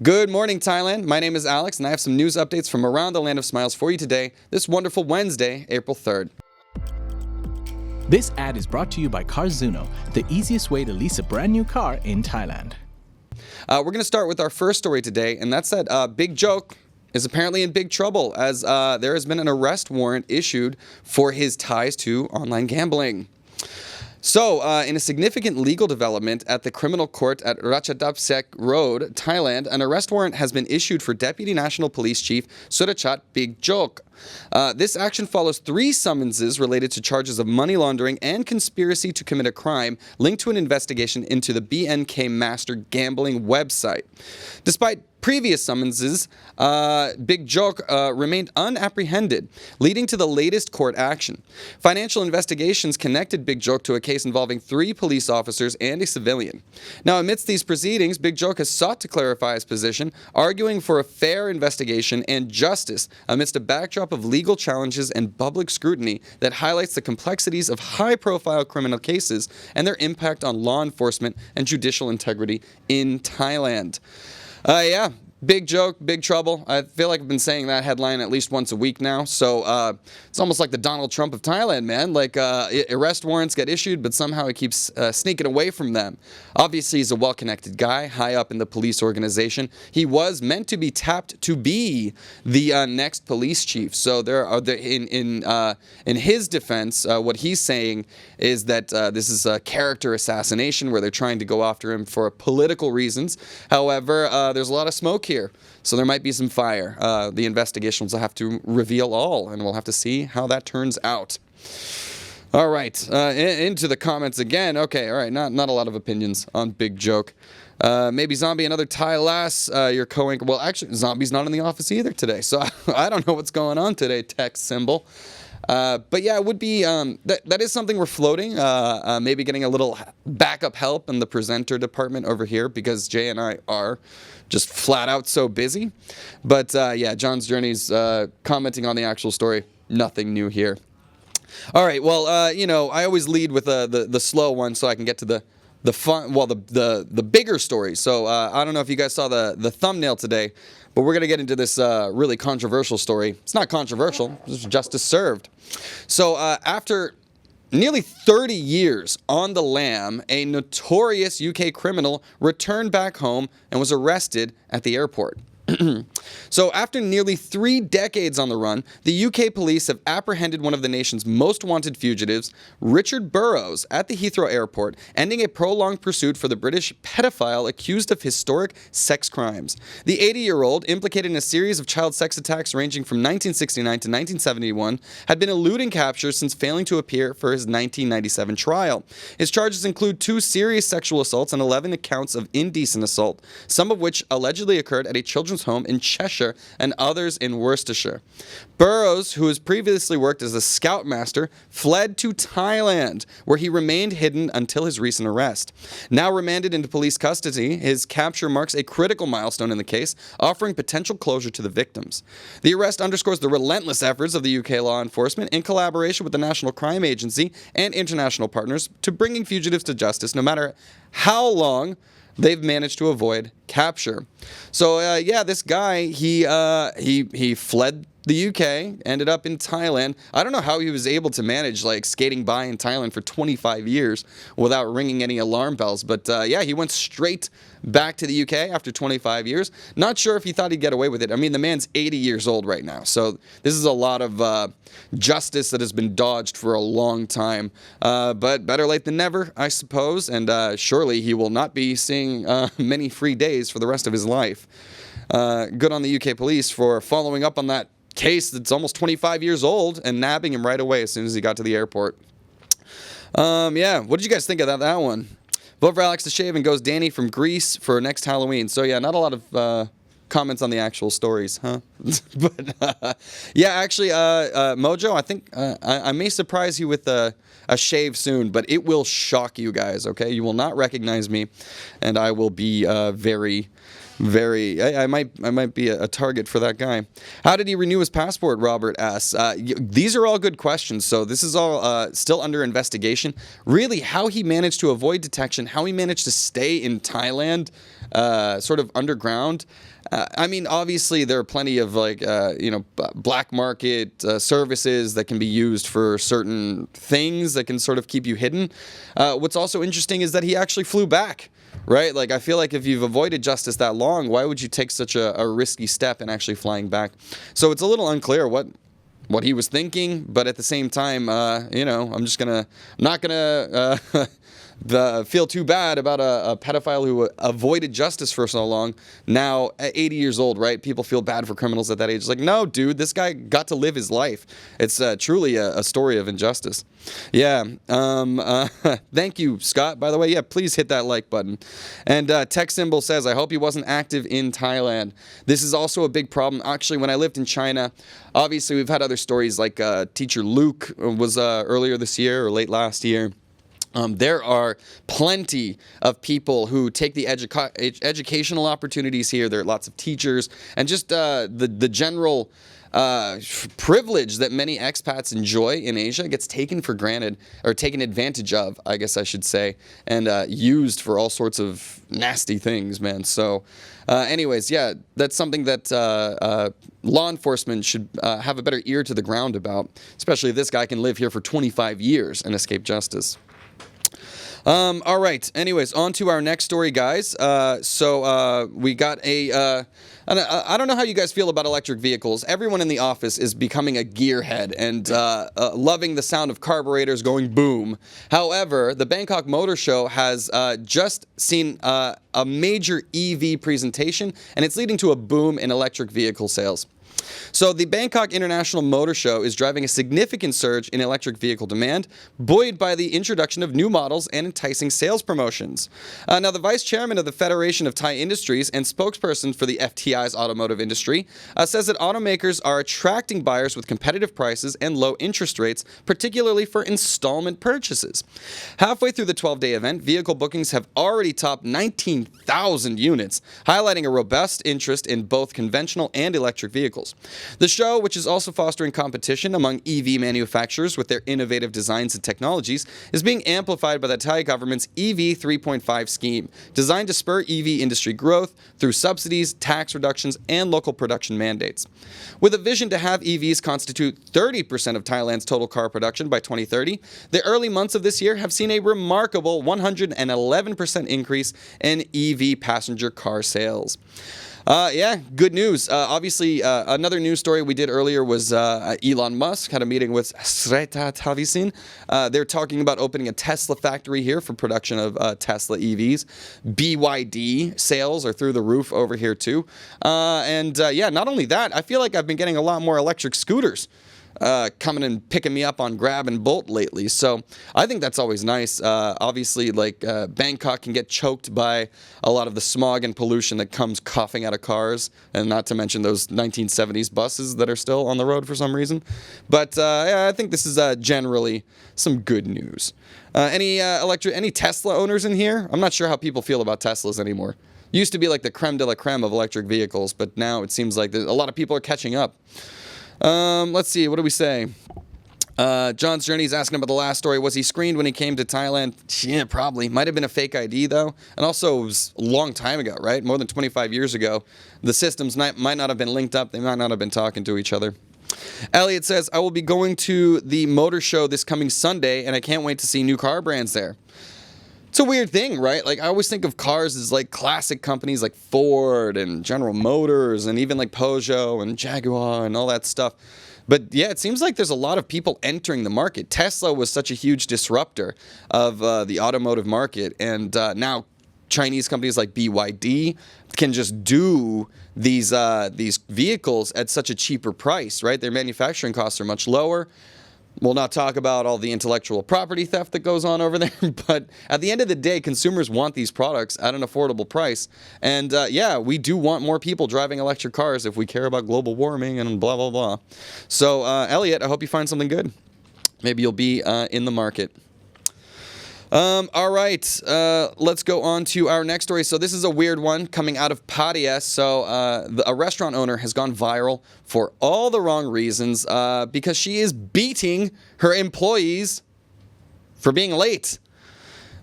Good morning, Thailand. My name is Alex, and I have some news updates from around the land of smiles for you today, this wonderful Wednesday, April 3rd. This ad is brought to you by Carzuno, the easiest way to lease a brand new car in Thailand. We're going to start with our first story today, and that's that Big Joke is apparently in big trouble as there has been an arrest warrant issued for his ties to online gambling. So, in a significant legal development at the criminal court at Ratchadapsek Road, Thailand, an arrest warrant has been issued for Deputy National Police Chief Surachat Big Joke. This action follows 3 summonses related to charges of money laundering and conspiracy to commit a crime linked to an investigation into the BNK Master gambling website. Despite previous summonses, Big Joke remained unapprehended, leading to the latest court action. Financial investigations connected Big Joke to a case involving 3 police officers and a civilian. Now, amidst these proceedings, Big Joke has sought to clarify his position, arguing for a fair investigation and justice amidst a backdrop of legal challenges and public scrutiny that highlights the complexities of high-profile criminal cases and their impact on law enforcement and judicial integrity in Thailand. Yeah, Big Joke, big trouble. I feel like I've been saying that headline at least once a week now. So it's almost like the Donald Trump of Thailand, man. Like arrest warrants get issued, but somehow he keeps sneaking away from them. Obviously, he's a well-connected guy, high up in the police organization. He was meant to be tapped to be the next police chief. So there are in his defense, what he's saying is that this is a character assassination where they're trying to go after him for political reasons. However, there's a lot of smoke here, so there might be some fire. The investigations will have to reveal all, and we'll have to see how that turns out. All right, into the comments again. Okay, all right, not a lot of opinions on Big Joke. Maybe Zombie, another Thai lass, your co-anchor. Well, actually, Zombie's not in the office either today, so I don't know what's going on today, text symbol. But yeah, it would be, that is something we're floating, maybe getting a little backup help in the presenter department over here because Jay and I are just flat out so busy. But yeah, John's Journey's commenting on the actual story. Nothing new here. All right, well, I always lead with the slow one so I can get to the fun, well, the bigger story. So I don't know if you guys saw the thumbnail today, but we're going to get into this really controversial story. It's not controversial, it's justice served. So after nearly 30 years on the lam, a notorious UK criminal returned back home and was arrested at the airport. So after nearly 3 decades on the run, the UK police have apprehended one of the nation's most wanted fugitives, Richard Burrows, at the Heathrow airport, ending a prolonged pursuit for the British pedophile accused of historic sex crimes. The 80-year-old, implicated in a series of child sex attacks ranging from 1969 to 1971, had been eluding capture since failing to appear for his 1997 trial. His charges include 2 serious sexual assaults and 11 accounts of indecent assault, some of which allegedly occurred at a children's home in Cheshire and others in Worcestershire. Burrows, who has previously worked as a scoutmaster, fled to Thailand, where he remained hidden until his recent arrest. Now remanded into police custody, his capture marks a critical milestone in the case, offering potential closure to the victims. The arrest underscores the relentless efforts of the UK law enforcement in collaboration with the National Crime Agency and international partners to bringing fugitives to justice, no matter how long they've managed to avoid capture. So yeah, this guy, he fled the UK, ended up in Thailand. I don't know how he was able to manage like skating by in Thailand for 25 years without ringing any alarm bells. But yeah, he went straight back to the UK after 25 years. Not sure if he thought he'd get away with it. I mean, the man's 80 years old right now. So this is a lot of justice that has been dodged for a long time. But better late than never, I suppose. And surely he will not be seeing many free days for the rest of his life. Good on the UK police for following up on that case that's almost 25 years old and nabbing him right away as soon as he got to the airport. Yeah, what did you guys think of that one? Vote for Alex the Shaven goes Danny from Greece for next Halloween. So yeah, not a lot of comments on the actual stories, huh? But yeah, actually, Mojo, I think I may surprise you with a shave soon, but it will shock you guys, okay? You will not recognize me, and I will be very, I might be a target for that guy. How did he renew his passport? Robert asks. These are all good questions. So this is all still under investigation. Really, how he managed to avoid detection, how he managed to stay in Thailand, sort of underground. I mean, obviously there are plenty of black market services that can be used for certain things that can sort of keep you hidden. What's also interesting is that he actually flew back. Right? Like, I feel like if you've avoided justice that long, why would you take such a risky step in actually flying back? So it's a little unclear what he was thinking, but at the same time, I'm not gonna feel too bad about a pedophile who avoided justice for so long. Now, at 80 years old, right? People feel bad for criminals at that age. It's like, no, dude, this guy got to live his life. It's truly a story of injustice. Yeah. Thank you, Scott. By the way, yeah, please hit that like button. And Tech Symbol says, I hope he wasn't active in Thailand. This is also a big problem. Actually, when I lived in China, obviously we've had other stories like teacher Luke was earlier this year or late last year. There are plenty of people who take the educational opportunities here. There are lots of teachers and just the general privilege that many expats enjoy in Asia gets taken for granted, or taken advantage of, I guess I should say, and used for all sorts of nasty things, man. So anyways, yeah, that's something that law enforcement should have a better ear to the ground about, especially if this guy can live here for 25 years and escape justice. All right. Anyways, on to our next story, guys. So we got I don't know how you guys feel about electric vehicles. Everyone in the office is becoming a gearhead and loving the sound of carburetors going boom. However, the Bangkok Motor Show has just seen a major EV presentation, and it's leading to a boom in electric vehicle sales. So the Bangkok International Motor Show is driving a significant surge in electric vehicle demand, buoyed by the introduction of new models and enticing sales promotions. Now, the vice chairman of the Federation of Thai Industries and spokesperson for the FTI's automotive industry says that automakers are attracting buyers with competitive prices and low interest rates, particularly for installment purchases. Halfway through the 12-day event, vehicle bookings have already topped 19,000 units, highlighting a robust interest in both conventional and electric vehicles. The show, which is also fostering competition among EV manufacturers with their innovative designs and technologies, is being amplified by the Thai government's EV 3.5 scheme, designed to spur EV industry growth through subsidies, tax reductions, and local production mandates. With a vision to have EVs constitute 30% of Thailand's total car production by 2030, the early months of this year have seen a remarkable 111% increase in EV passenger car sales. Yeah, good news. Obviously, another news story we did earlier was Elon Musk had a meeting with Sreta Tavisin. They're talking about opening a Tesla factory here for production of Tesla EVs. BYD sales are through the roof over here too. Yeah, not only that, I feel like I've been getting a lot more electric scooters coming and picking me up on Grab and Bolt lately. So I think that's always nice. Obviously, like Bangkok can get choked by a lot of the smog and pollution that comes coughing out of cars, and not to mention those 1970s buses that are still on the road for some reason. But yeah, I think this is generally some good news. Any Tesla owners in here? I'm not sure how people feel about Teslas anymore. Used to be like the creme de la creme of electric vehicles, but now it seems like a lot of people are catching up. Let's see, what do we say? John's Journey's asking about the last story. Was he screened when he came to Thailand? Yeah, probably. Might have been a fake ID, though. And also, it was a long time ago, right? More than 25 years ago. The systems might not have been linked up. They might not have been talking to each other. Elliot says, I will be going to the motor show this coming Sunday, and I can't wait to see new car brands there. It's a weird thing, right? Like, I always think of cars as like classic companies like Ford and General Motors and even like Peugeot and Jaguar and all that stuff. But yeah, it seems like there's a lot of people entering the market. Tesla was such a huge disruptor of the automotive market, and now Chinese companies like BYD can just do these vehicles at such a cheaper price, right? Their manufacturing costs are much lower. We'll not talk about all the intellectual property theft that goes on over there, but at the end of the day, consumers want these products at an affordable price. And yeah, we do want more people driving electric cars if we care about global warming and blah, blah, blah. So, Elliot, I hope you find something good. Maybe you'll be in the market. All right, let's go on to our next story. So this is a weird one coming out of Pattaya. So a restaurant owner has gone viral for all the wrong reasons because she is beating her employees for being late.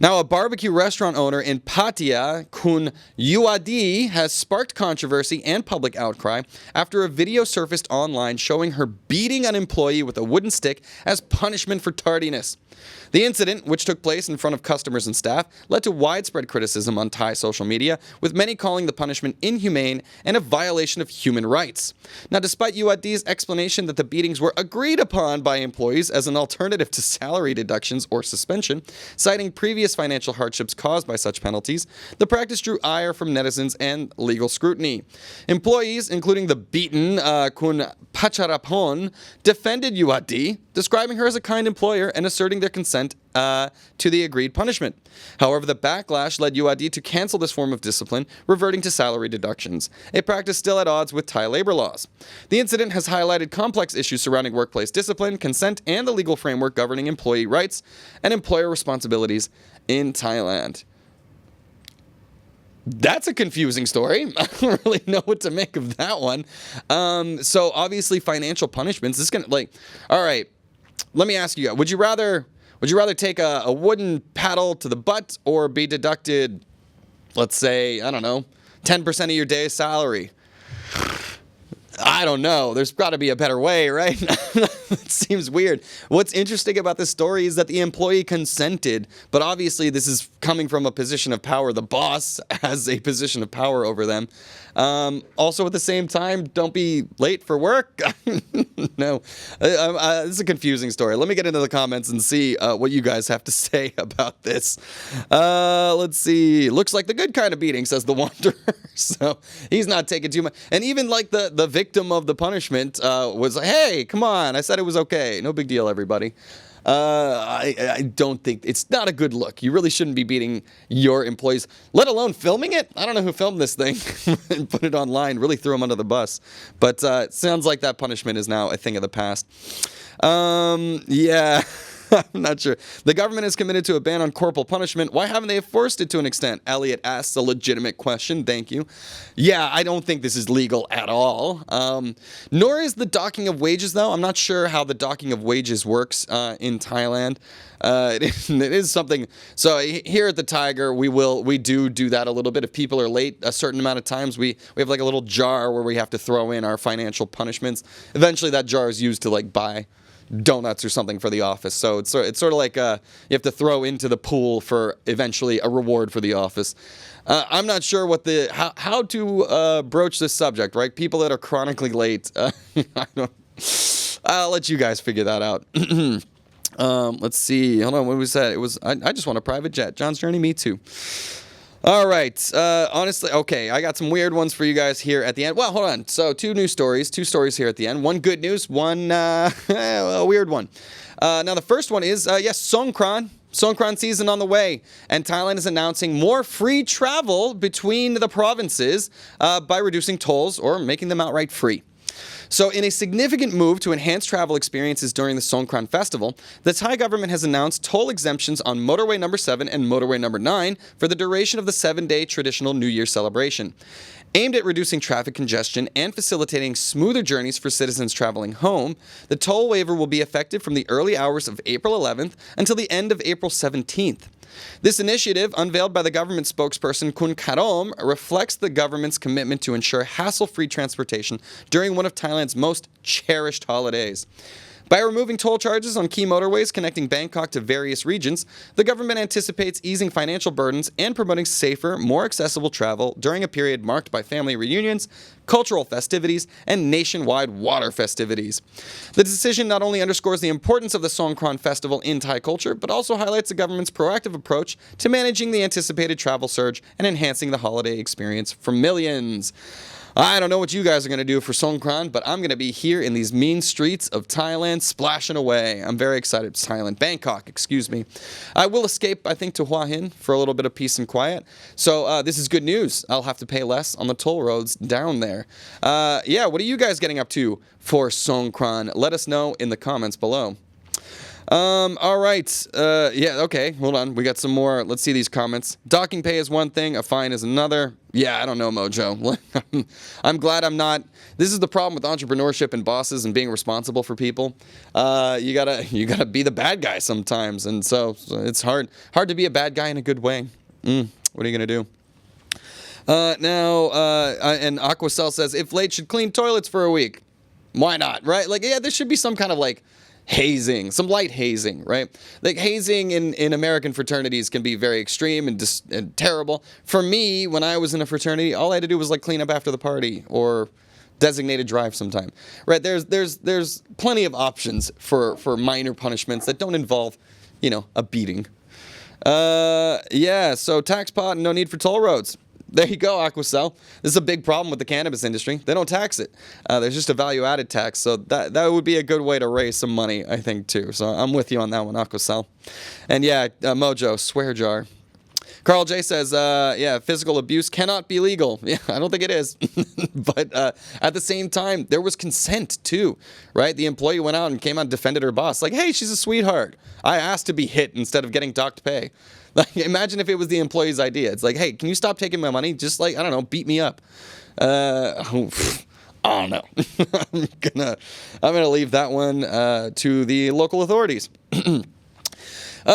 Now, a barbecue restaurant owner in Pattaya, Kun Yuadi, has sparked controversy and public outcry after a video surfaced online showing her beating an employee with a wooden stick as punishment for tardiness. The incident, which took place in front of customers and staff, led to widespread criticism on Thai social media, with many calling the punishment inhumane and a violation of human rights. Now, despite Yuadi's explanation that the beatings were agreed upon by employees as an alternative to salary deductions or suspension, citing previous financial hardships caused by such penalties, the practice drew ire from netizens and legal scrutiny. Employees, including the beaten Kun Pacharapon, defended Yuadi, describing her as a kind employer and asserting their consent to the agreed punishment. However, the backlash led Yuadi to cancel this form of discipline, reverting to salary deductions, a practice still at odds with Thai labor laws. The incident has highlighted complex issues surrounding workplace discipline, consent, and the legal framework governing employee rights and employer responsibilities in Thailand. That's a confusing story. I don't really know what to make of that one. So obviously financial punishments is going to all right, let me ask you, would you rather take a wooden paddle to the butt or be deducted, let's say, I don't know, 10% of your day's salary? I don't know. There's got to be a better way, right? It seems weird. What's interesting about this story is that the employee consented, but obviously this is coming from a position of power. The boss has a position of power over them. Also, at the same time, don't be late for work. No, this is a confusing story. Let me get into the comments and see what you guys have to say about this. Let's see. Looks like the good kind of beating, says the Wanderer. So he's not taking too much. And even like the victim of the punishment was like, hey, come on. I said it was okay. No big deal, everybody. I don't think it's not a good look. You really shouldn't be beating your employees, let alone filming it. I don't know who filmed this thing and put it online, really threw them under the bus. But it sounds like that punishment is now a thing of the past. Yeah. I'm not sure. The government is committed to a ban on corporal punishment. Why haven't they enforced it to an extent? Elliot asks a legitimate question. Thank you. Yeah, I don't think this is legal at all. Nor is the docking of wages, though. I'm not sure how the docking of wages works in Thailand. It is something. So here at the Thaiger, we do that a little bit. If people are late a certain amount of times, we have like a little jar where we have to throw in our financial punishments. Eventually, that jar is used to like buy donuts or something for the office. So it's sort of like you have to throw into the pool for eventually a reward for the office. I'm not sure what how to broach this subject, right? People that are chronically late. I'll let you guys figure that out. Let's see. Hold on. What was that? It was. I just want a private jet. John's Journey. Me too. All right. Honestly, okay. I got some weird ones for you guys here at the end. Well, hold on. So two stories here at the end. One good news, one a weird one. Now the first one is yes, Songkran season on the way, and Thailand is announcing more free travel between the provinces by reducing tolls or making them outright free. So in a significant move to enhance travel experiences during the Songkran festival, the Thai government has announced toll exemptions on motorway number 7 and motorway number 9 for the duration of the 7-day traditional New Year celebration. Aimed at reducing traffic congestion and facilitating smoother journeys for citizens traveling home, the toll waiver will be effective from the early hours of April 11th until the end of April 17th. This initiative, unveiled by the government spokesperson Kun Karom, reflects the government's commitment to ensure hassle-free transportation during one of Thailand's most cherished holidays. By removing toll charges on key motorways connecting Bangkok to various regions, the government anticipates easing financial burdens and promoting safer, more accessible travel during a period marked by family reunions, cultural festivities, and nationwide water festivities. The decision not only underscores the importance of the Songkran festival in Thai culture, but also highlights the government's proactive approach to managing the anticipated travel surge and enhancing the holiday experience for millions. I don't know what you guys are going to do for Songkran, but I'm going to be here in these mean streets of Thailand splashing away. I'm very excited. Thailand, Bangkok, excuse me. I will escape, I think, to Hua Hin for a little bit of peace and quiet. So this is good news. I'll have to pay less on the toll roads down there. Yeah, what are you guys getting up to for Songkran? Let us know in the comments below. All right. Yeah, okay. Hold on. We got some more. Let's see these comments. Docking pay is one thing. A fine is another. Yeah, I don't know, Mojo. I'm glad I'm not. This is the problem with entrepreneurship and bosses and being responsible for people. You gotta be the bad guy sometimes. And so it's hard to be a bad guy in a good way. What are you going to do? And Aquacel says, if late should clean toilets for a week. Why not, right? Like, yeah, there should be some kind of like hazing, some light hazing, right? Like hazing in American fraternities can be very extreme and terrible. For me, when I was in a fraternity, all I had to do was like clean up after the party or designated drive sometime, right? There's plenty of options for minor punishments that don't involve, a beating. Yeah, so tax pot and no need for toll roads. There you go, Aquacel. This is a big problem with the cannabis industry. They don't tax it. There's just a value-added tax, so that would be a good way to raise some money, I think, too. So I'm with you on that one, Aquacel. And yeah, Mojo, swear jar. Carl J says, yeah, physical abuse cannot be legal. Yeah, I don't think it is. But at the same time, there was consent, too, right? The employee went out and came out and defended her boss. Like, hey, she's a sweetheart. I asked to be hit instead of getting docked pay. Like, imagine if it was the employee's idea. It's like, hey, can you stop taking my money? Just like, I don't know, beat me up. I don't know. I'm gonna leave that one to the local authorities.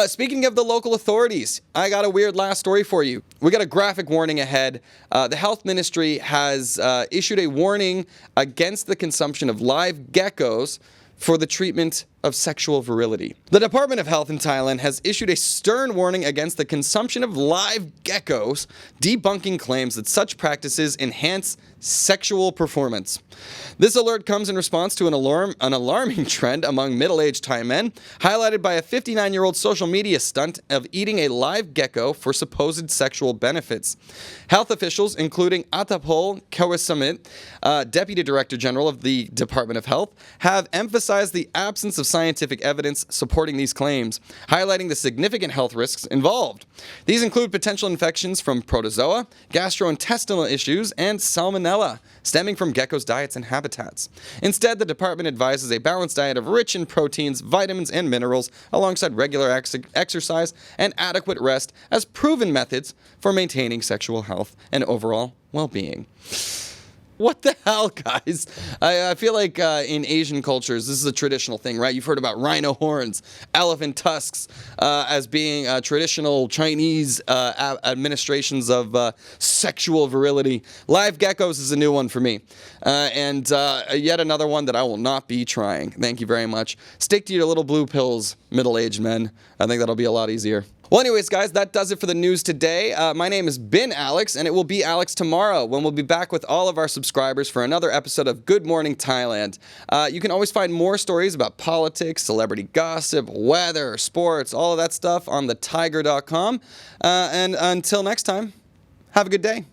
Speaking of the local authorities, I got a weird last story for you. We got a graphic warning ahead. The health ministry has issued a warning against the consumption of live geckos for the treatment of sexual virility. The Department of Health in Thailand has issued a stern warning against the consumption of live geckos, debunking claims that such practices enhance sexual performance. This alert comes in response to an alarming trend among middle-aged Thai men, highlighted by a 59-year-old social media stunt of eating a live gecko for supposed sexual benefits. Health officials, including Atapol Kawasamit, Deputy Director General of the Department of Health, have emphasized the absence of scientific evidence supporting these claims, highlighting the significant health risks involved. These include potential infections from protozoa, gastrointestinal issues, and salmonella, stemming from geckos' diets and habitats. Instead, the department advises a balanced diet of rich in proteins, vitamins, and minerals, alongside regular exercise and adequate rest as proven methods for maintaining sexual health and overall well-being. What the hell, guys? I feel like in Asian cultures, this is a traditional thing, right? You've heard about rhino horns, elephant tusks as being traditional Chinese administrations of sexual virility. Live geckos is a new one for me. And yet another one that I will not be trying. Thank you very much. Stick to your little blue pills, middle-aged men. I think that'll be a lot easier. Well, anyways, guys, that does it for the news today. My name has been Alex, and it will be Alex tomorrow when we'll be back with all of our subscribers for another episode of Good Morning Thailand. You can always find more stories about politics, celebrity gossip, weather, sports, all of that stuff on thethaiger.com. And until next time, have a good day.